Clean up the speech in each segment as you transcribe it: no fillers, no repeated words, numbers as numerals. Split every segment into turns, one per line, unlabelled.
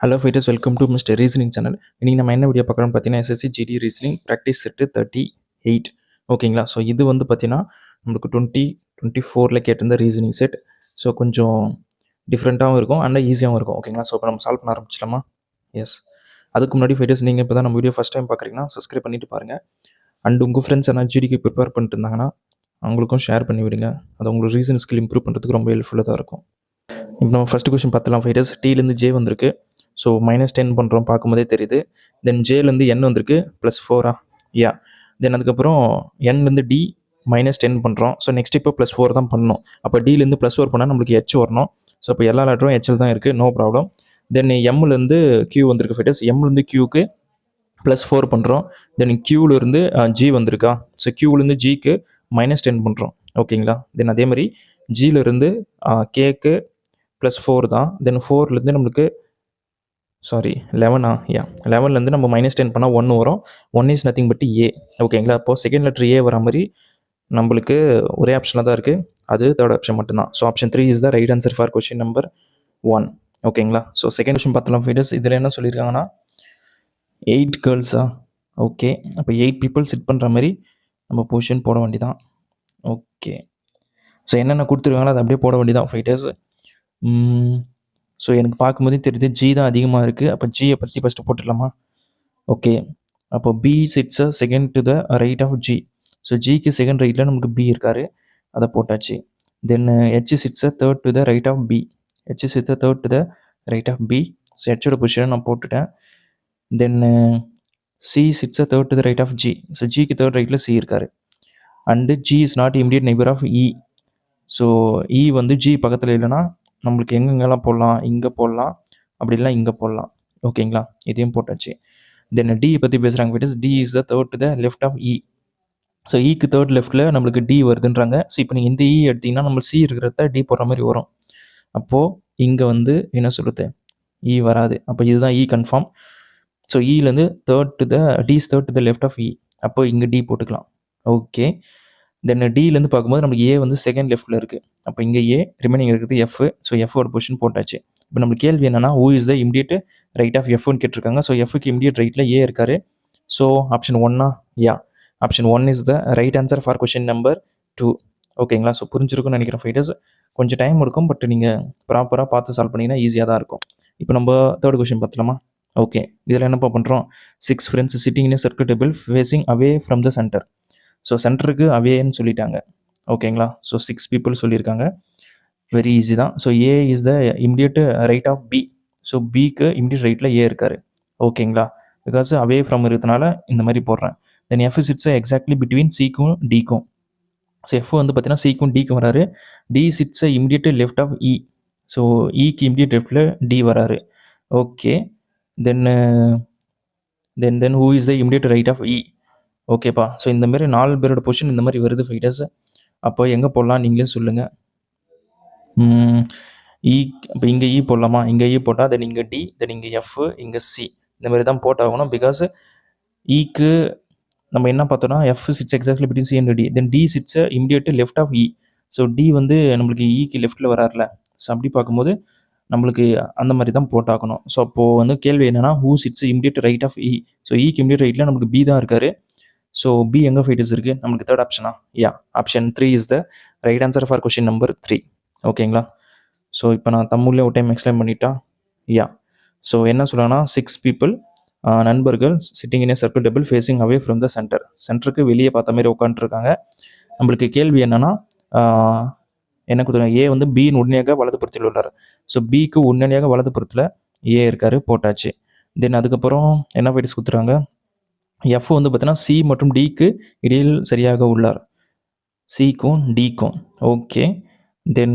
Hello fighters, welcome to mister reasoning channel. இன்றைக்கி நம்ம என்ன வீடியோ பார்க்குறோம்னு பார்த்தீங்கன்னா, SSC GD reasoning practice set 38. ஓகேங்களா? ஸோ இது வந்து பார்த்தீங்கன்னா நம்மளுக்கு 2024 கேட்டிருந்த ரீசனிங் செட். ஸோ கொஞ்சம் டிஃப்ரெண்ட்டாகவும் இருக்கும் அண்ட் ஈஸியாகவும் இருக்கும். ஓகேங்களா? ஸோ இப்போ நம்ம சால்வ் பண்ண ஆரம்பிச்சிடலாமா? எஸ். அதுக்கு முன்னாடி ஃபைட்டர்ஸ், நீங்கள் இப்போ தான் நம்ம வீடியோ ஃபஸ்ட் டைம் பார்க்குறீங்கன்னா சப்ஸ்கிரைப் பண்ணிவிட்டு பாருங்கள். அண்ட் உங்கள் ஃப்ரெண்ட்ஸ் என்ன ஜிடிக்கு ப்ரிப்பேர் பண்ணிட்டு இருந்தாங்கன்னா அவங்களுக்கும் ஷேர் பண்ணி விடுங்க. அது உங்களுக்கு ரீசன் ஸ்கில் இம்ப்ரூவ் பண்ணுறதுக்கு ரொம்ப ஹெல்ப்ஃபுல்லாக தான் இருக்கும். இப்போ நம்ம ஃபஸ்ட் கொஸ்டின் பார்த்துலாம் ஃபைட்டர்ஸ். டீலேருந்து ஜே வந்திருக்கு. ஸோ -10 பண்ணுறோம், பார்க்கும்போதே தெரியுது. தென் ஜேலேருந்து என் வந்திருக்கு +4. யா. தென் அதுக்கப்புறம் என்லேருந்து டி -10 பண்ணுறோம். ஸோ நெக்ஸ்ட் இப்போ +4 தான் பண்ணணும். அப்போ டிலேருந்து +4 பண்ணால் நம்மளுக்கு ஹெச் வரணும். ஸோ இப்போ எல்லா லெட்டரும் ஹெச்சில் தான் இருக்குது, நோ ப்ராப்ளம். தென் எம்லேருந்து கியூ வந்திருக்கு ஃபைட்டர்ஸ். எம்லேருந்து கியூக்கு +4 பண்ணுறோம். தென் கியூலேருந்து ஜி வந்திருக்கா. ஸோ கியூலேருந்து ஜிக்கு -10 பண்ணுறோம். ஓகேங்களா? தென் அதே மாதிரி ஜியிலேருந்து கேக்கு +4 தான். தென் 4லேருந்து நம்மளுக்கு 11. யா, 11லேருந்து நம்ம -10 பண்ணால் 1 வரும். 1 இஸ் நத்திங் பட் ஏ. ஓகேங்களா? அப்போது செகண்ட் லெட்டர் ஏ வர மாதிரி நம்மளுக்கு ஒரே ஆப்ஷனில் தான் இருக்குது, அது தேர்ட் ஆப்ஷன் மட்டும்தான். So option 3 is the right answer for question number 1. ஓகேங்களா? ஸோ செகண்ட் கொஸ்டின் பார்த்தலாம் ஃபைட்டர்ஸ். இதில் என்ன சொல்லியிருக்காங்கன்னா 8 கேர்ள்ஸா. ஓகே, அப்போ 8 பீப்புள் சிட் பண்ணுற மாதிரி நம்ம பொசிஷன் போட வேண்டியதான். ஓகே, ஸோ என்னென்ன கொடுத்துருக்காங்களோ அதை அப்படியே போட வேண்டியதான் ஃபைட்டர்ஸ். ஸோ எனக்கு பார்க்கும்போதே தெரியுது ஜி தான் அதிகமாக இருக்குது. அப்போ ஜியை பற்றி ஃபஸ்ட்டு போட்டுடலாமா? ஓகே, அப்போ B sits second to the right of G. So ஜிக்கு செகண்ட் ரைட்டில் நமக்கு பி இருக்கார், அதை போட்டாச்சு. Then H sits third to the right of B. H sits third to the right of B. So ஹெச்சோட பொசிஷனை நான் போட்டுட்டேன். Then C sits third to the right of G. So ஜிக்கு தேர்ட் ரைட்டில் சி இருக்கார். And G is not immediate neighbour of E. So இ வந்து G பக்கத்தில் இல்லைன்னா நம்மளுக்கு எங்கெங்கெல்லாம் போடலாம், இங்கே போடலாம், அப்படி இல்லைனா இங்கே போடலாம். ஓகேங்களா? இதையும் போட்டாச்சு. தென் டி பற்றி பேசுகிறாங்க fighters. D is the third to the left of E. So இக்கு தேர்ட் லெஃப்ட்டில் நம்மளுக்கு டி வருதுன்றாங்க. ஸோ இப்போ நீங்கள் இந்த இ எடுத்திங்கன்னா நம்ம சி இருக்கிறத டி போடுற மாதிரி வரும். அப்போது இங்கே வந்து என்ன சொல்கிறது, இ வராது. அப்போ இதுதான் இ கன்ஃபார்ம். ஸோ இலேருந்து third to the D is third to the left of E. அப்போ இங்கே டி போட்டுக்கலாம். ஓகே, தென் டிலேருந்து பார்க்கும்போது நமக்கு ஏ வந்து செகண்ட் லெஃப்ட்டில் இருக்குது. அப்போ இங்கே ஏ, ரிமைனிங் இருக்குது எஃப். ஸோ எஃபோட பொசிஷன் போட்டாச்சு. இப்போ நம்மளுக்கு கேள்வி என்னன்னா, who is the immediate right of எஃப்னு கேட்டிருக்காங்க. ஸோ எஃப்க்கு இமிடியேட் ரைட்டில் ஏ இருக்காரு. So option 1. Yeah, option 1 is the right answer for question number 2. ஓகேங்களா? ஸோ புரிஞ்சிருக்கும்னு நினைக்கிறேன் ஃபைட்டர்ஸ். கொஞ்சம் டைம் எடுக்கும், பட் நீங்கள் ப்ராப்பராக பார்த்து சால்வ் பண்ணிங்கன்னா ஈஸியாக தான் இருக்கும். இப்போ நம்ம தேர்ட் கொஸ்டின் பார்த்துலாமா? ஓகே, இதில் என்னப்பா பண்ணுறோம்? 6 friends sitting in circle table facing away from the center. So சென்டருக்கு அவேன்னு சொல்லிட்டாங்க. ஓகேங்களா? ஸோ 6 பீப்புள் சொல்லியிருக்காங்க. வெரி ஈஸி தான். So A is the immediate right of B. So பிக்கு இமிடியேட் ரைட்டில் ஏ இருக்கார். ஓகேங்களா? பிகாஸ் அவே ஃப்ரம் இருக்கிறதுனால இந்த மாதிரி போடுறேன். Then F sits exactly between சிக்கும் டிக்கும். ஸோ எஃப் வந்து பார்த்தீங்கன்னா சிக்கும் டிக்கும் வராரு. D sits immediate left of E. So இக்கு இமிடியேட் லெஃப்டில் டி வராரு. Okay, then then then who is the immediate right of E. ஓகேப்பா. ஸோ இந்த மாதிரி 4 பேரோட பொசிஷன் இந்த மாதிரி வருது ஃபைட்டர்ஸ். அப்போ எங்கே போடலாம் நீங்களே சொல்லுங்கள். இ, இப்போ இங்கே இ போடலாமா? இங்கே இ போட்டால் தென் இங்கே டி, தென் இங்கே எஃப், இங்கே சி, இந்த மாதிரி தான் போட்டாகணும். பிகாஸ் இக்கு நம்ம என்ன பார்த்தோன்னா F sits exactly between C and D. Then D sits immediate left of E. So D வந்து நம்மளுக்கு இக்கு லெஃப்ட்டில் வராருல. ஸோ அப்படி பார்க்கும்போது நம்மளுக்கு அந்த மாதிரி தான் போட்டாகணும். ஸோ அப்போது வந்து கேள்வி என்னென்னா, who sits immediate right of E. So இக்கு இமிடியேட் ரைட்டில் நம்மளுக்கு பி தான் இருக்காரு. ஸோ பி எங்கே ஃபைட்டர்ஸ் இருக்குது? நம்மளுக்கு தேர்ட் ஆப்ஷனா? Yeah, option 3 is the right answer for question number 3. ஓகேங்களா? ஸோ இப்போ நான் தமிழ்லேயே ஒரு டைம் எக்ஸ்பிளைன் பண்ணிட்டா? யா. ஸோ என்ன சொல்கிறாங்கன்னா, 6 பீப்புள் நண்பர்கள் sitting in A circle table facing away from the centre. சென்டருக்கு வெளியே பார்த்த மாதிரி உட்காந்துருக்காங்க. நம்மளுக்கு கேள்வி என்னென்னா, என்ன கொடுத்துருக்காங்க? ஏ வந்து பியின் உடனடியாக வலதுபுறத்தில் உள்ளார். ஸோ பிக்கு உடனடியாக வலதுபுறத்தில் ஏ இருக்கார், போட்டாச்சு. தென் அதுக்கப்புறம் என்ன ஃபைட்டர்ஸ் கொடுத்துருக்காங்க? எஃப் வந்து பார்த்தீங்கன்னா சி மற்றும் டிக்கு இடையில் சரியாக உள்ளார். சிக்கும் டிக்கும். ஓகே, தென்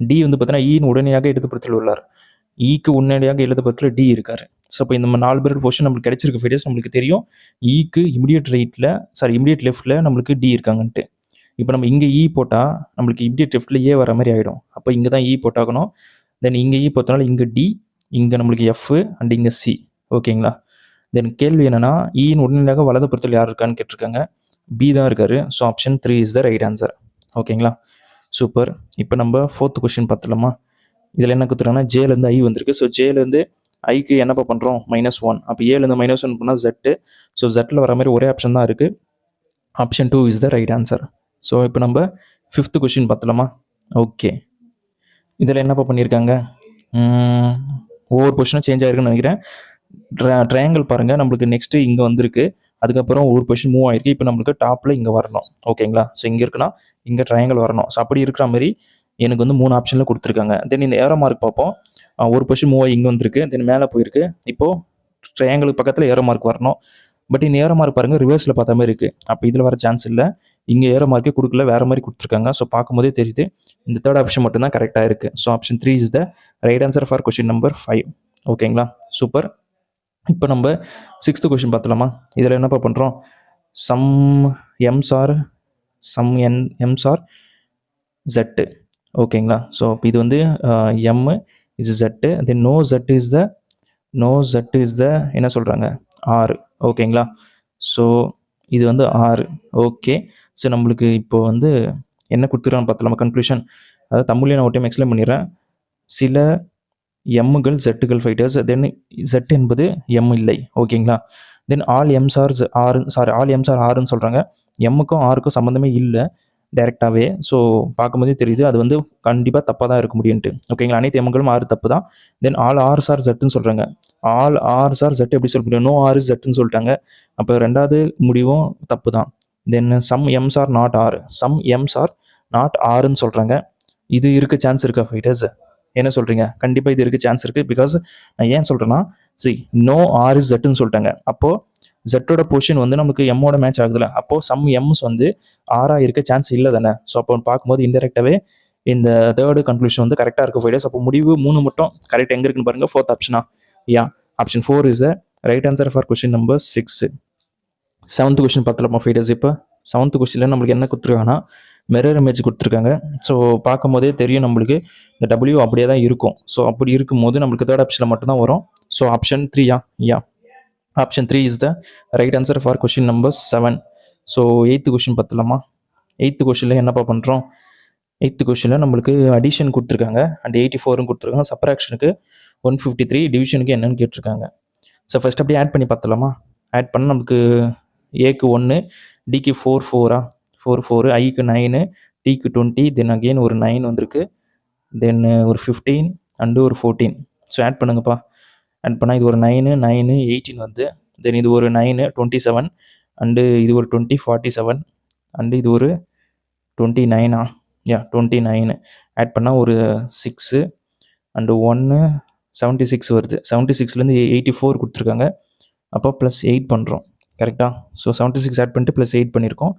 டி வந்து பார்த்தீங்கன்னா இன் உடனடியாக இடதுபுறத்தில் உள்ளார். இக்கு உடனடியாக இடதுபுறத்தில் டி இருக்கார். ஸோ இப்போ இந்த 4 பேர் பொசிஷன் நம்மளுக்கு கிடைச்சிருக்கு ஃபைட்டர்ஸ். நம்மளுக்கு தெரியும் இக்கு இமிடியேட் இமிடியேட் லெஃப்ட்டில் நம்மளுக்கு டி இருக்காங்கன்ட்டு. இப்போ நம்ம இங்கே இ போட்டால் நம்மளுக்கு இமிடியேட் லெஃப்ட்டில் ஏ வர மாதிரி ஆகிடும். அப்போ இங்கே தான் இ போட்டாகணும். தென் இங்கே இ போட்டனால இங்கே டி, இங்கே நம்மளுக்கு எஃப் அண்ட் இங்கே சி. ஓகேங்களா? தென் கேள்வி என்னென்னா, இன் உடனடியாக வலதுபுறத்தில் யார் இருக்கான்னு கேட்டிருக்காங்க. பி தான் இருக்காரு. So option 3 is the right answer. ஓகேங்களா? சூப்பர். இப்போ நம்ம 4th கொஸ்டின் பார்த்துலாமா? இதில் என்ன கொடுத்துருக்காங்கன்னா, ஜேலேருந்து ஐ வந்திருக்கு. ஸோ ஜேலேருந்து ஐக்கு என்னப்பா பண்ணுறோம் -1. அப்போ ஏலேருந்து -1 பண்ணால் ஜெட்டு. ஸோ ஜெட்டில் வர மாதிரி ஒரே ஆப்ஷன் தான் இருக்குது. Option 2 is the right answer. So இப்போ நம்ம 5th கொஷின் பார்த்தலாமா? ஓகே, இதில் என்னப்பா பண்ணியிருக்காங்க, ஒவ்வொரு பொசிஷனும் சேஞ்ச் ஆகிருக்குன்னு நினைக்கிறேன். ட்ரையாங்கிள் பாருங்கள், நம்மளுக்கு நெக்ஸ்ட்டு இங்கே வந்திருக்கு. அதுக்கப்புறம் ஒரு பொசிஷன் மூவ் ஆகிருக்கு. இப்போ நம்மளுக்கு டாப்பில் இங்கே வரணும். ஓகேங்களா? ஸோ இங்கே இருக்குன்னா இங்கே ட்ரையாங்கிள் வரணும். ஸோ அப்படி இருக்கிற மாதிரி எனக்கு வந்து 3 ஆப்ஷனில் கொடுத்துருக்காங்க. தென் இந்த ஏரோ மார்க் பார்ப்போம். ஒரு பொசிஷன் மூவ் ஆகி இங்கே வந்திருக்கு, தென் மேலே போயிருக்கு. இப்போது ட்ரையாங்கிளுக்கு பக்கத்தில் ஏரோ மார்க் வரணும். பட் இந்த ஏரோ மார்க் பாருங்கள் ரிவர்ஸில் பார்த்த மாதிரி இருக்குது. அப்போ இதில் வர சான்ஸ் இல்லை. இங்கே ஏரோ மார்க்கே கொடுக்கல, வேறு மாதிரி கொடுத்துருக்காங்க. ஸோ பார்க்கும்போதே தெரியுது இந்த தேர்ட் ஆப்ஷன் மட்டும்தான் கரெக்டாக இருக்குது. So option 3 is the right answer for question number 5. ஓகேங்களா? சூப்பர். இப்போ நம்ம 6th கொஷின் பார்த்தலாமா? இதில் என்னப்பா பண்ணுறோம், சம் எம்ஸ் ஆர் ஜெட்டு. ஓகேங்களா? ஸோ இது வந்து M is Z, then no Z is the என்ன சொல்கிறாங்க, ஆர். ஓகேங்களா? ஸோ இது வந்து ஆர். ஓகே, ஸோ நம்மளுக்கு இப்போ வந்து என்ன கொடுத்துருக்கான்னு பார்த்தலாமா? கன்க்ளூஷன், அதாவது தமிழ்லேயே நான் ஒரு டைம் எக்ஸ்பிளைன் பண்ணிடுறேன். சில எம்முகள் ஜெட்டுகள் ஃபைட்டர்ஸ், தென் ஜெட் என்பது எம் இல்லை. ஓகேங்களா? தென் ஆல் எம்ஸ் ஆர் ஆர்ன்னு சொல்கிறாங்க. எம்முக்கும் ஆருக்கும் சம்மந்தமே இல்லை டைரெக்டாகவே. ஸோ பார்க்கும்போதே தெரியுது அது வந்து கண்டிப்பாக தப்பாக தான் இருக்க முடியும்ட்டு. ஓகேங்களா? அனைத்து எம்முகளும் ஆறு தப்பு தான். தென் ஆல் ஆர்ஸ் ஆர் ஜெட்டுன்னு சொல்கிறாங்க. ஆல் ஆர்ஸ் ஆர் ஜெட் எப்படி சொல்ல முடியும்? நோ ஆர் இஸ் ஜெட்டுன்னு சொல்லிட்டாங்க. அப்போ ரெண்டாவது முடிவும் தப்பு தான். Then some Ms are not R, some Ms are not ஆர்ன்னு சொல்கிறாங்க. இது இருக்க சான்ஸ் இருக்கா ஃபைட்டர்ஸ்? என்ன சொல்கிறீங்க? கண்டிப்பாக இது இருக்க சான்ஸ் இருக்குது. பிகாஸ் நான் ஏன் சொல்கிறேன்னா, நோ ஆர் இஸ் ஜெட்டுன்னு சொல்லிட்டாங்க. அப்போது ஜெட்டோட பொசிஷன் வந்து நமக்கு எம்மோட மேட்ச் ஆகுதுல்ல, அப்போது சம் எம்ஸ் வந்து ஆராக இருக்க சான்ஸ் இல்லை தானே. ஸோ அப்போ பார்க்கும்போது இன்டெரக்டாகவே இந்த தேர்டு கன்க்ளூஷன் வந்து கரெக்டாக இருக்கும் ஃபைட்டர்ஸ். அப்போ முடிவு 3 மட்டும் கரெக்ட் எங்கே இருக்குன்னு பாருங்கள். 4th ஆப்ஷனா? Yeah, option 4 is the right answer for question number 6. 7th question பார்த்தலாமா ஃபைட்டர்ஸ்? இப்போ 7th கொஸ்டினில் நம்மளுக்கு என்ன கொடுத்துருக்காங்கன்னா மிரர் இமேஜ் கொடுத்துருக்காங்க. ஸோ பார்க்கும் போதே தெரியும் நம்மளுக்கு இந்த டபிள்யூ அப்படியே தான் இருக்கும். ஸோ அப்படி இருக்கும்போது நம்மளுக்கு தேர்ட் ஆப்ஷனில் மட்டும்தான் வரும். ஸோ ஆப்ஷன் 3யா? Yeah, option 3 is the right answer for question number 7. So 8th question பார்த்தலாமா? 8th கொஸ்டினில் என்னப்பா பண்ணுறோம்? 8th கொஸ்டினில் நம்மளுக்கு அடிஷன் கொடுத்துருக்காங்க அண்ட் 84 கொடுத்துருக்காங்க. சப்ராக்ஷனுக்கு 153, டிவிஷனுக்கு என்னன்னு கேட்டிருக்காங்க. ஸோ ஃபஸ்ட் அப்படியே ஆட் பண்ணி பார்த்தலாமா? ஆட் பண்ணால் நமக்கு ஏக்கு 1, டிக்கு 4 ஐக்கு 9, டிக்கு 20, தென் அகெயின் ஒரு 9 வந்திருக்கு, தென் ஒரு 15 அண்டு ஒரு 14. ஸோ ஆட் பண்ணுங்கப்பா. ஆட் பண்ணால் இது ஒரு 9, 18 வந்து, தென் இது ஒரு 9, 27 அண்டு இது ஒரு 20, 47 அண்டு இது ஒரு 29. யா, 29 ஆட் பண்ணால் ஒரு 6 அண்டு 1 76 வருது. 76லேருந்து 84 கொடுத்துருக்காங்க. அப்போ ப்ளஸ் 8 பண்ணுறோம். கரெக்டாக? ஸோ 76 ஆட் பண்ணிட்டு ப்ளஸ் 8 பண்ணியிருக்கோம்.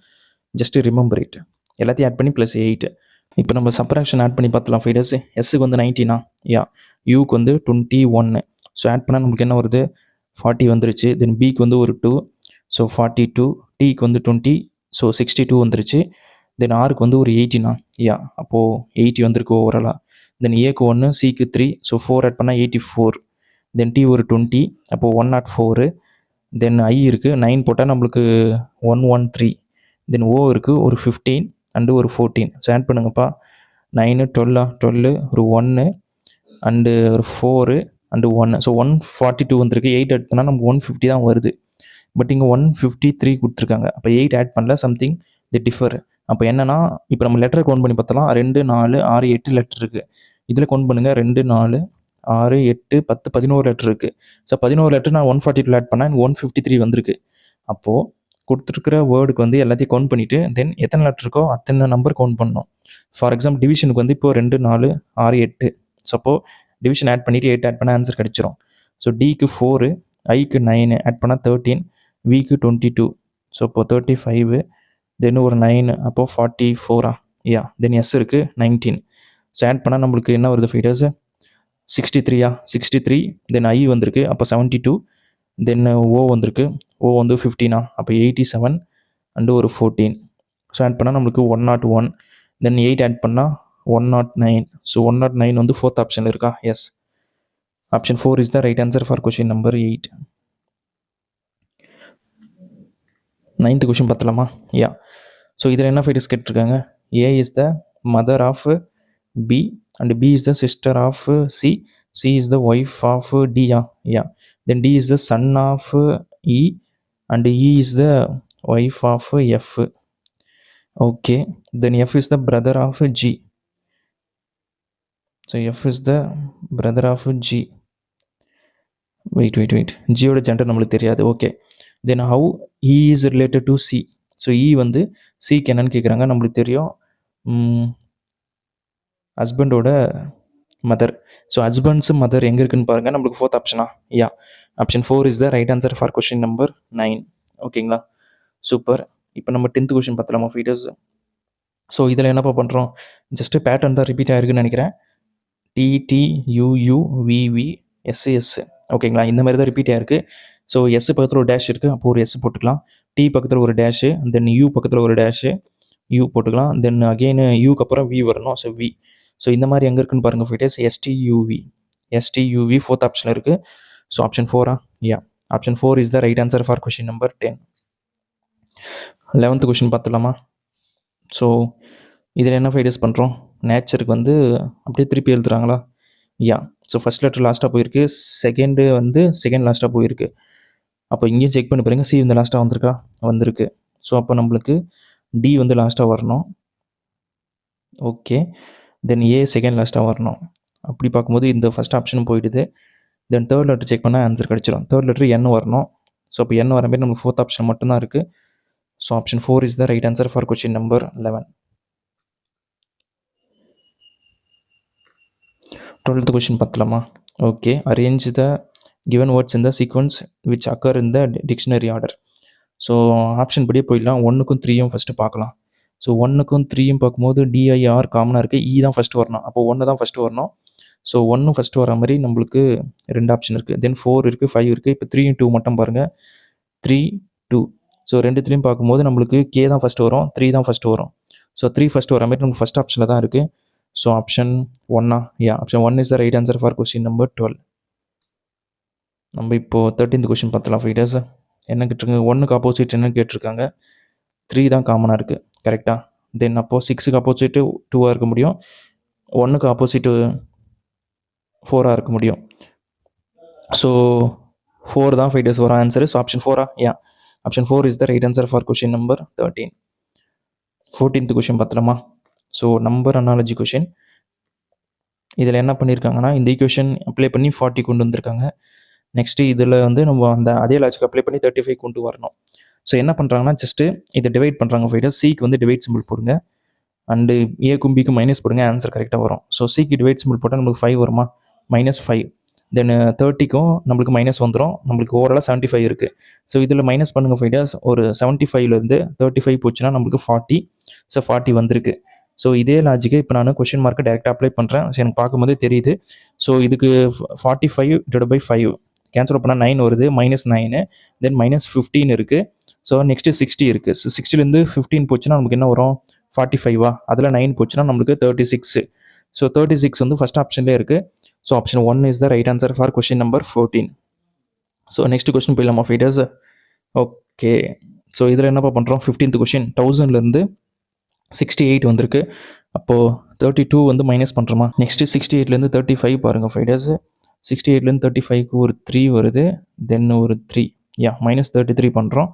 Just remember it. எல்லாத்தையும் ஆட் பண்ணி ப்ளஸ் 8. இப்போ நம்ம சப்ராக்ஷன் ஆட் பண்ணி பார்த்துலாம் ஃபைட்டர்ஸ். எஸ்ஸுக்கு வந்து 19. யா, யூக்கு வந்து 21. ஸோ ஆட் பண்ணால் நமக்கு என்ன வருது? 40 வந்துருச்சு. தென் பிக்கு வந்து ஒரு 2, ஸோ 42. டிக்கு வந்து 20, ஸோ 62 வந்துருச்சு. தென் ஆருக்கு வந்து ஒரு 18. யா, அப்போது 80 வந்திருக்கு ஓவராலாக. தென் ஏக்கு 1, சிக்கு 3, ஸோ 4 ஆட் பண்ணால் 84. தென் டி ஒரு 20, அப்போது 104. தென் ஐ இருக்குது 9 போட்டால் நம்மளுக்கு 113. தென் ஓ இருக்குது ஒரு 15 அண்டு ஒரு 14. ஸோ ஆட் பண்ணுங்கப்பா. 9, 12 ஒரு 1 அண்டு ஒரு 4 அண்டு 1. ஸோ 142 வந்திருக்கு. 8 ஆட் பண்ணால் நமக்கு 150 தான் வருது. பட் இங்கே 153 கொடுத்துருக்காங்க. அப்போ 8 ஆட் பண்ணல, சம்திங் தி டிஃபர். அப்போ என்னன்னா, இப்போ நம்ம லெட்டரை கவுண்ட் பண்ணி பார்த்தலாம். 2, 4, 6, 8 லெட்டர் இருக்குது. இதில் கவுண்ட் பண்ணுங்கள். 2, 4, 6, 8, 10, 11 லெட்டர் இருக்குது. ஸோ 11 லெட்டர் நான் 142 ஆட் பண்ணால் எனக்கு 153 வந்திருக்கு. அப்போது கொடுத்துருக்கிற வேர்டுக்கு வந்து எல்லாத்தையும் கவுண்ட் பண்ணிவிட்டு தென் எத்தனை லெட்டர் இருக்கோ அத்தனை நம்பர் கவுண்ட் பண்ணணும். ஃபார் எக்ஸாம்பிள் டிவிஷனுக்கு வந்து இப்போ 2, 4, 6, 8. ஸோ அப்போது டிவிஷன் ஆட் பண்ணிவிட்டு 8 ஆட் பண்ணால் ஆன்சர் கிடச்சிரும். ஸோ டிக்கு 4, ஐக்கு 9 ஆட் பண்ணால் 13, விக்கு 22, ஸோ இப்போது 35, தென் ஒரு 9, அப்போது 44. யா, தென் எஸ் இருக்குது 19. ஸோ ஆட் பண்ணால் நம்மளுக்கு என்ன வருது ஃபைட்டர்ஸ்? 63. 63. தென் ஐ வந்திருக்கு, அப்போ 72. தென் ஓ வந்திருக்கு, ஓ வந்து 15. அப்போ 87 அண்டு ஒரு 14. ஸோ ஆட் பண்ணால் நம்மளுக்கு 101. தென் 8 ஆட் பண்ணால் 109. ஸோ 109 வந்து 4th ஆப்ஷனில் இருக்கா? Yes, option 4 is the right answer for question number 8. 9th question பார்த்தலாமா? யா, ஸோ இதில் என்ன ஃபைட்டர்ஸ் கேட்டிருக்காங்க? A is the mother of B and B is the sister of C, C is the wife of D. Yeah. Then D is the son of E, and E is the wife of F. Okay. Then F is the brother of G. So F is the brother of G. Wait. G ஓட gender நம்மளுக்கு தெரியாது. Okay. Then how E is related to C. So E வந்து Cக்கு என்னன்னு கேட்குறாங்க. நம்மளுக்கு தெரியும் ஹஸ்பண்டோட மதர். ஸோ ஹஸ்பண்ட்ஸ் மதர் எங்கே இருக்குன்னு பாருங்கள். நம்மளுக்கு ஃபோர்த் ஆப்ஷனா? Yeah, option 4 is the right answer for question number 9. ஓகேங்களா, சூப்பர். இப்போ நம்ம 10th கொஸ்டின் பார்த்தலாமா ஃபீடர்ஸ்? ஸோ இதில் என்னப்பா பண்ணுறோம், ஜஸ்ட்டு பேட்டர்ன் தான் ரிப்பீட் ஆகிருக்குன்னு நினைக்கிறேன். TTUUVVSS. ஓகேங்களா, இந்த மாதிரி தான் ரிப்பீட் ஆகிருக்கு. ஸோ எஸ் பக்கத்தில் ஒரு டேஷ் இருக்குது, அப்போ ஒரு எஸ் போட்டுக்கலாம். டி பக்கத்தில் ஒரு டேஷு, தென் யூ பக்கத்தில் ஒரு டேஷு, யூ போட்டுக்கலாம். தென் அகெயின் யூக்கு அப்புறம் வி வரணும். So we. ஸோ இந்த மாதிரி எங்கே இருக்குன்னு பாருங்கள் ஃபீட்டர்ஸ். STUV ஃபோர்த் ஆப்ஷனில் இருக்குது. So option 4. Yeah, option 4 is the right answer for question number 10. 11th question பார்த்துலாமா? ஸோ இதில் என்ன ஃபைடர்ஸ் பண்ணுறோம், நேச்சருக்கு வந்து அப்படியே திருப்பி எழுதுறாங்களா? யா. ஸோ ஃபஸ்ட் லெட்டர் லாஸ்ட்டாக போயிருக்கு, செகண்டு வந்து செகண்ட் லாஸ்ட்டாக போயிருக்கு. அப்போ இங்கேயும் செக் பண்ணி பாருங்கள், சி வந்து லாஸ்ட்டாக வந்திருக்கு. ஸோ அப்போ நம்மளுக்கு டி வந்து லாஸ்ட்டாக வரணும். ஓகே, தென் ஏ செகண்ட் லாஸ்ட்டாக வரணும். அப்படி பார்க்கும்போது இந்த ஃபஸ்ட் ஆப்ஷனும் போயிடுது. தென் தேர்ட் லெட்டர் செக் பண்ணால் ஆன்சர் கிடச்சிடும். தேர்ட் லெட்டர் என் வரணும். ஸோ அப்போ என் வர மாதிரி நமக்கு ஃபோர்த் ஆப்ஷன் மட்டும்தான் இருக்குது. So option 4 is the right answer for question number 11. 12th question பார்த்துலாமா? Okay, arrange the given words in the sequence which occur in the dictionary order. So option படியே போயிடலாம். 1க்கும் 3யும் ஃபஸ்ட்டு பார்க்கலாம். ஸோ 1க்கும் 3யும் பார்க்கும்போது DIR காமனாக இருக்குது, E தான் first வரணும். அப்போ 1 தான் ஃபஸ்ட்டு வரணும். ஸோ 1 ஃபஸ்ட்டு வர மாதிரி நம்மளுக்கு 2 ஆப்ஷன் இருக்குது. தென் 4 இருக்குது, 5 இருக்குது. இப்போ 3 2 மட்டும் பாருங்கள், 3 2. ஸோ 2த்துலேயும் பார்க்கும்போது நம்மளுக்கு K தான் ஃபஸ்ட்டு வரும், 3 தான் ஃபஸ்ட்டு வரும். ஸோ 3 ஃபஸ்ட்டு வர மாதிரி நமக்கு ஃபஸ்ட் ஆப்ஷனில் தான் இருக்குது. So option 1. Yeah, option 1 is the right answer for question number 12. நம்ம இப்போது 13th கொஸ்டின் பார்த்தலாம் ஃபைடர்ஸ். என்ன கேட்டிருக்காங்க, 1க்கு ஆப்போசிட் என்ன கேட்டிருக்காங்க, 3 தான் காமனாக இருக்குது, கரெக்டாக? தென் அப்போது 6க்கு ஆப்போசிட்டு 2ஆக இருக்க முடியும், 1க்கு ஆப்போசிட்டு 4ஆக இருக்க முடியும். ஸோ 4 தான் ஃபைடர்ஸ் வர answer. So option 4. Yeah, option 4 is the right answer for question number 13. 14th question பார்த்தலாமா? So number analogy question. இதில் என்ன பண்ணியிருக்காங்கன்னா, இந்த ஈக்குவேஷன் அப்ளை பண்ணி 40 கொண்டு வந்திருக்காங்க. நெக்ஸ்ட்டு இதில் வந்து நம்ம அந்த அதே லாஜிக் அப்ளை பண்ணி 35 கொண்டு வரணும். ஸோ என்ன பண்ணுறாங்கன்னா, ஜஸ்ட்டு இதை டிவைட் பண்ணுறாங்க ஃபைடர். சிக்கு வந்து டிவைட் சிம்பிள் போடுங்க, அண்டு ஏக்கும் பிக்கும் மைனஸ் போடுங்க, ஆன்சர் கரெக்டாக வரும். ஸோ சிக்கு டிவைட் சிம்பிள் போட்டால் நம்மளுக்கு 5 வருமா, -5. தென் 30க்கும் நம்மளுக்கு மைனஸ் வந்துடும். நம்மளுக்கு ஓவராலாக 75 இருக்குது. ஸோ இதில் மைனஸ் பண்ணுங்கள் ஃபைடர்ஸ். ஒரு 75லேருந்து 35 போச்சுன்னா நம்மளுக்கு 40. ஸோ 40 வந்திருக்கு. ஸோ இதே லாஜிக்கை இப்போ நான் கொஷின் மார்க்கை டேரெக்டாக அப்ளை பண்ணுறேன். ஸோ எனக்கு பார்க்கும்போதே தெரியுது. ஸோ இதுக்கு 45/5 கேன்சல் பண்ணால் 9 வருது, -9. தென் -15 இருக்குது. ஸோ நெக்ஸ்ட்டு 60 இருக்குது. ஸோ 60லேருந்து 15 போச்சுன்னா நமக்கு என்ன வரும், 45. அதில் 9 போச்சுன்னா நம்மளுக்கு 36. ஸோ 36 வந்து ஃபஸ்ட் ஆப்ஷன்லேயே இருக்குது. So option 1 is the right answer for question number 14. So next question போயிடலாமா ஃபைடர்ஸ்? ஓகே, ஸோ இதில் என்னப்பா பண்ணுறோம், 15th கொஸ்டின் 1000லேருந்து 68 வந்திருக்கு. அப்போது 32 வந்து மைனஸ் பண்ணுறோமா? நெக்ஸ்ட்டு 68லேருந்து 35 பாருங்கள் ஃபைடர்ஸ். 68லேருந்து 35க்கு ஒரு 3 வருது, தென் ஒரு 3. யா, -33 பண்ணுறோம்.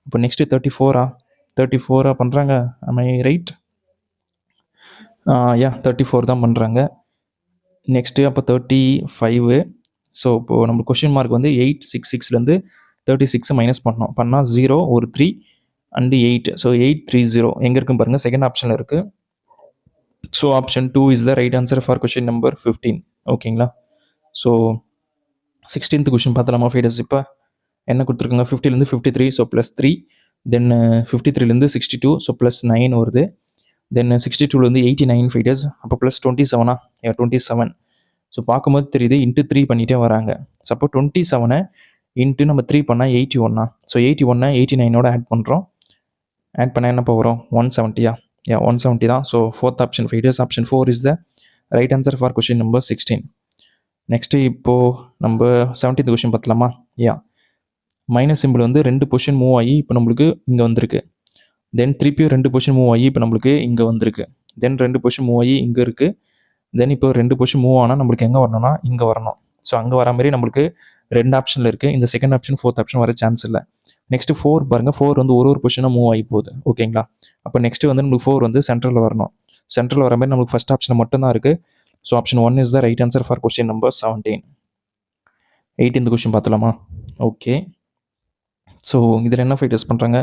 இப்போ நெக்ஸ்ட்டு 34 பண்ணுறாங்க. am I right? யா, 34 தான் பண்ணுறாங்க. நெக்ஸ்ட்டு அப்போ 35. ஸோ இப்போது நம்ம கொஷின் மார்க் வந்து 866லேருந்து 36 மைனஸ் பண்ணால் 0 ஒரு 3 அண்டு 8. ஸோ 830 எங்கே இருக்குன்னு பாருங்கள், செகண்ட் ஆப்ஷனில் இருக்குது. So option 2 is the right answer for question number 15. ஓகேங்களா, ஸோ 16th கொஷின் பார்த்தலாமா ஃபைடர்ஸ்? இப்போ என்ன கொடுத்துருக்காங்க, 50லேருந்து 53, ஸோ +3. தென் 53லேருந்து 62, ஸோ +9 வருது. தென் 62லேருந்து 89 ஃபைடர்ஸ். அப்போ +27. 27. ஸோ பார்க்கும்போது தெரியுது, இன்ட்டு 3 பண்ணிகிட்டே வராங்க. ஸோ அப்போ 27 இன்ட்டு நம்ம 3 பண்ணால் 81. ஸோ 81 89ஓட ஆட் பண்ணுறோம். ஆட் பண்ணால் என்னப்போ வரும், 170. யா, 170 தான். ஸோ ஃபோர்த் ஆப்ஷன் ஃபைடர்ஸ், option 4 is the right answer for question number 16. Next இப்போது நம்ம 17th கொஷின் பார்த்தலாமா? யா, மைனஸ் சிம்பிள் வந்து 2 பொசிஷன் மூவ் ஆகி இப்போ நம்மளுக்கு இங்கே வந்திருக்கு. தென் திருப்பியும் 2 பொசிஷன் மூவ் ஆகி இப்போ நம்மளுக்கு இங்கே வந்திருக்கு. தென் 2 பொசிஷன் மூவ் ஆகி இங்கே இருக்குது. தென் இப்போ 2 பொசிஷன் மூவ் ஆனால் நம்மளுக்கு எங்கே வரணும்னா இங்கே வரணும். ஸோ அங்கே வர மாதிரி நம்மளுக்கு 2 ஆப்ஷனில் இருக்குது. இந்த செகண்ட் ஆப்ஷன், ஃபோர்த் ஆப்ஷன் வர சான்ஸ் இல்லை. நெக்ஸ்ட்டு 4 பாருங்கள், 4 வந்து ஒரு பொசிஷனாக மூவ் ஆகி போகுது. ஓகேங்களா? அப்போ நெக்ஸ்ட்டு வந்து நம்மளுக்கு 4 வந்து சென்ட்ரலில் வரணும். சென்ட்ரல் வர மாதிரி நம்மளுக்கு ஃபஸ்ட் ஆப்ஷன் மட்டும்தான் இருக்குது. So option 1 is the right answer for question number 17. 18th question பார்த்தலாமா? ஓகே. ஸோ இதில் என்ன ஃபைட்டர்ஸ் பண்ணுறாங்க,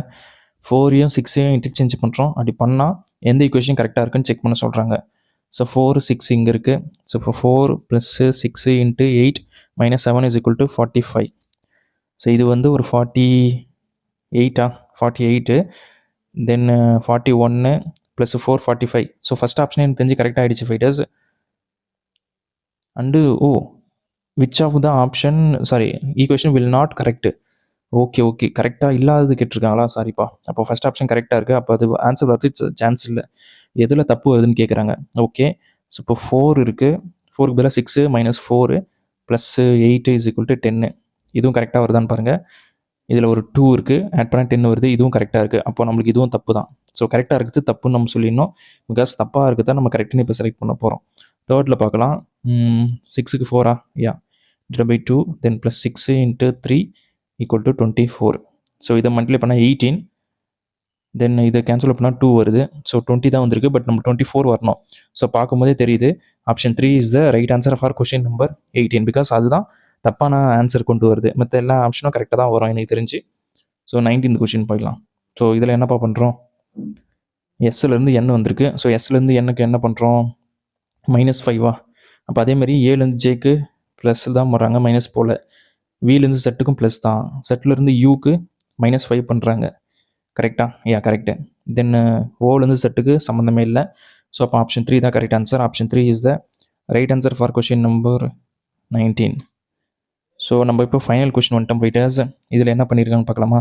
4ஐயும் 6ஐயும் இன்டர்சேஞ்ச் பண்ணுறோம். அப்படி பண்ணால் எந்த ஈக்குவேஷன் கரெக்டாக இருக்குன்னு செக் பண்ண சொல்கிறாங்க. ஸோ 4, 6 இங்கே இருக்குது. ஸோ இப்போ 4 + 6 × 8 - 7 = 45. ஸோ இது வந்து ஒரு 48 48. தென் 41 + 4 45. ஸோ ஃபஸ்ட் ஆப்ஷனே எனக்கு தெரிஞ்சு கரெக்டாக ஆகிடுச்சு fighters. And which of the option equation will not correct. Okay கரெக்டாக இல்லாதது கேட்டிருக்காங்களா? சாரிப்பா. அப்போ ஃபஸ்ட் ஆப்ஷன் கரெக்டாக இருக்குது. அப்போ அது ஆன்சர் வரது சான்ஸ் இல்லை. எதில் தப்பு வருதுன்னு கேட்குறாங்க. ஓகே. ஸோ இப்போ 4 இருக்குது. 4க்கு பதிலாக 6 - 4 + 8 = 10. இதுவும் கரெக்டாக வருதான்னு பாருங்கள். இதில் ஒரு 2 இருக்குது, ஆட் பண்ணால் 10 வருது. இதுவும் கரெக்டாக இருக்குது. அப்போ நம்மளுக்கு இதுவும் தப்பு தான். ஸோ கரெக்டாக இருக்குது தப்புன்னு நம்ம சொல்லிடணும். பிகாஸ் தப்பாக இருக்குது தான் நம்ம கரெக்டுன்னு இப்போ செலக்ட் பண்ண போகிறோம். தேர்டில் பார்க்கலாம். 6க்கு 4 /2 தென் +6 × 3 = 24. ஸோ இதை மல்டிப்ளை பண்ணால் 18. தென் இதை கேன்சல் பண்ணால் 2 வருது. ஸோ 20 தான் வந்திருக்கு. பட் நம்ம 24 வரணும். ஸோ பார்க்கும்போதே தெரியுது option 3 is the right answer for question number 18. Because அதுதான் தப்பான ஆன்சர் கொண்டு வருது. மற்ற எல்லா ஆப்ஷனும் கரெக்டாக தான் வரும் எனக்கு தெரிஞ்சு. ஸோ 19th கொஸ்டின் போயிடலாம். ஸோ இதில் என்னப்பா பண்ணுறோம், எஸ்லேருந்து என் வந்திருக்கு. ஸோ எஸ்லேருந்து என்னுக்கு என்ன பண்ணுறோம், -5. அப்போ அதேமாதிரி ஏலேருந்து ஜேக்கு ப்ளஸ் தான் போடுறாங்க, மைனஸ் போல். விலேருந்து செட்டுக்கும் ப்ளஸ் தான். செட்லேருந்து யூக்கு -5 பண்ணுறாங்க. கரெக்டாக? கரெக்டு. தென் ஓலேருந்து செட்டுக்கு சம்மந்தமே இல்லை. ஸோ அப்போ ஆப்ஷன் 3 தான் correct answer. Option 3 is the right answer for question number 19. So நம்ம இப்போ ஃபைனல் கொஸ்டின் வந்துட்டோம் ஃபைட்டர்ஸ். இதில் என்ன பண்ணியிருக்காங்கன்னு பார்க்கலாமா?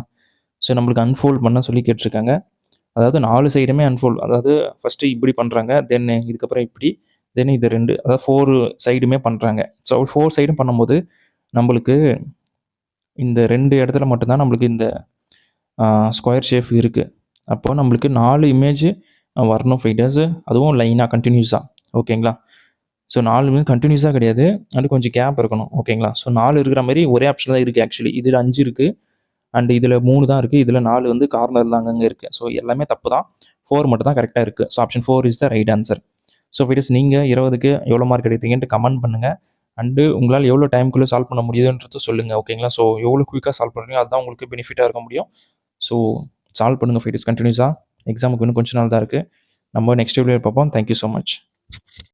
ஸோ நம்மளுக்கு அன்ஃபோல்ட் பண்ண சொல்லி கேட்டிருக்காங்க. அதாவது 4 சைடுமே அன்ஃபோல்ட். அதாவது ஃபஸ்ட்டு இப்படி பண்ணுறாங்க, தென் இதுக்கப்புறம் இப்படி, தென் இது 2, அதாவது 4 சைடுமே பண்ணுறாங்க. ஸோ 4 சைடும் பண்ணும்போது நம்மளுக்கு இந்த 2 இடத்துல மட்டும்தான் நம்மளுக்கு இந்த ஸ்கொயர் ஷேப் இருக்குது. அப்போது நம்மளுக்கு 4 இமேஜ் வரணும் ஃபைட்டர்ஸு, அதுவும் லைனாக கண்டினியூஸாக. ஓகேங்களா? ஸோ 4 இமேஜ் கண்டினியூஸாக கிடையாது, அது கொஞ்சம் கேப் இருக்கணும். ஓகேங்களா? ஸோ 4 இருக்கிற மாதிரி ஒரே ஆப்ஷன் தான் இருக்குது ஆக்சுவலி. இதில் 5 இருக்குது அண்ட் இதில் 3 தான் இருக்குது. இதில் 4 வந்து கார்னரில் அங்கங்கே இருக்குது. ஸோ எல்லாமே தப்பு தான். 4 மட்டும் தான் கரெக்டாக இருக்குது. So option 4 is the right answer. So fighters, நீங்கள் 20க்கு எவ்வளோ மார்க் எடுத்தீங்கன்ட்டு கமெண்ட் பண்ணுங்கள். அண்டு உங்களால் எவ்வளோ டைமுக்குள்ளே சால்வ் பண்ண முடியுதுன்றது சொல்லுங்கள். ஓகேங்களா? ஸோ எவ்வளோ குயிக்காக சால்வ் பண்ணுறீங்க அதுதான் உங்களுக்கு பெனிஃபிட்டாக இருக்க முடியும். ஸோ சால்வ் பண்ணுங்கள் ஃபைட்டர்ஸ் கண்டினியூஸாக. எக்ஸாமுக்கு இன்னும் கொஞ்சம் நாள் தான் இருக்குது. நம்ம நெக்ஸ்ட் வீடியோ பார்ப்போம். Thank you so much.